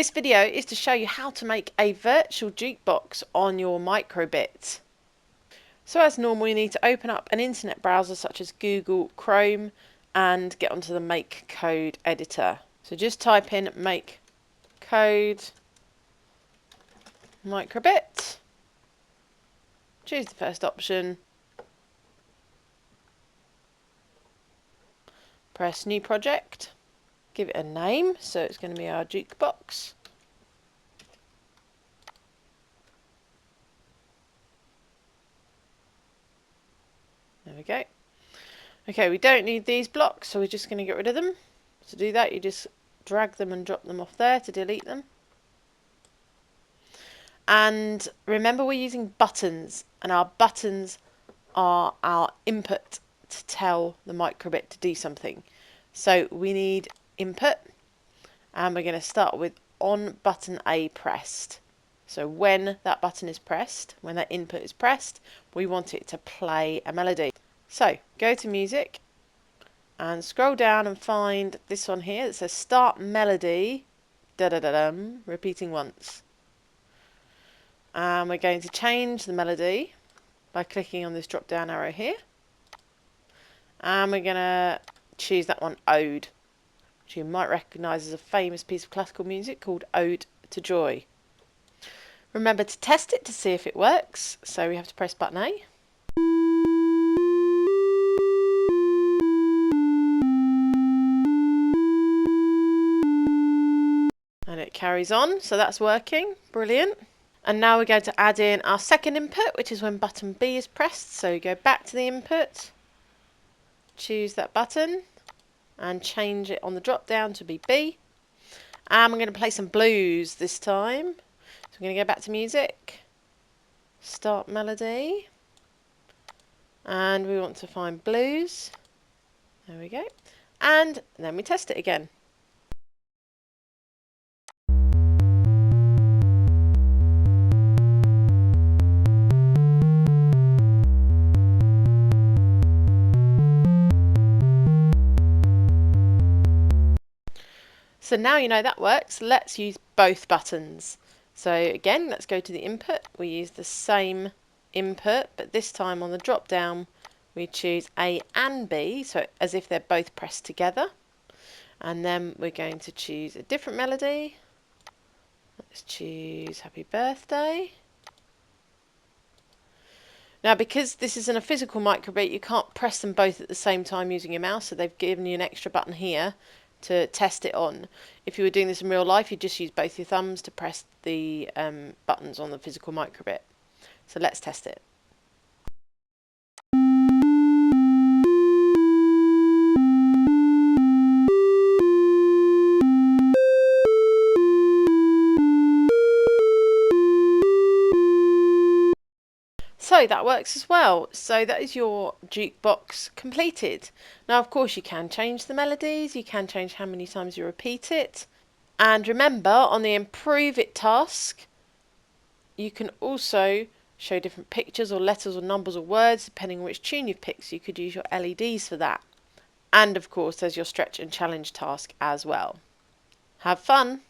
This video is to show you how to make a virtual jukebox on your microbit. So as normal, you need to open up an internet browser such as Google Chrome and get onto the make code editor. So just type in make code microbit, choose the first option, press new project, give it a name, so it's going to be our jukebox. There we go. Okay, we don't need these blocks, so we're just going to get rid of them. To do that, you just drag them and drop them off there to delete them. And remember, we're using buttons, and our buttons are our input to tell the microbit to do something. So we need input, and we're going to start with on button A pressed. So when that button is pressed, when that input is pressed, we want it to play a melody. So go to music and scroll down and find this one here that says start melody, da-da-da-dum, repeating once. And we're going to change the melody by clicking on this drop down arrow here. And we're going to choose that one, Ode, which you might recognise as a famous piece of classical music called Ode to Joy. Remember to test it to see if it works, so we have to press button A. And it carries on, so that's working, brilliant. And now we're going to add in our second input, which is when button B is pressed. So you go back to the input, choose that button and change it on the drop down to be B. And we're going to play some blues this time. So we're going to go back to music, start melody, and we want to find blues. There we go. And then we test it again. So now you know that works, let's use both buttons. So again, let's go to the input. We use the same input, but this time on the drop down, we choose A and B, so as if they're both pressed together. And then we're going to choose a different melody. Let's choose Happy Birthday. Now, because this isn't a physical microbit, you can't press them both at the same time using your mouse, so they've given you an extra button here to test it on. If you were doing this in real life, you'd just use both your thumbs to press the buttons on the physical microbit. So let's test it. So that works as well. So that is your jukebox completed. Now, of course, you can change the melodies, you can change how many times you repeat it. And remember, on the improve it task, you can also show different pictures or letters or numbers or words depending on which tune you've picked. So you could use your LEDs for that. And of course, there's your stretch and challenge task as well. Have fun!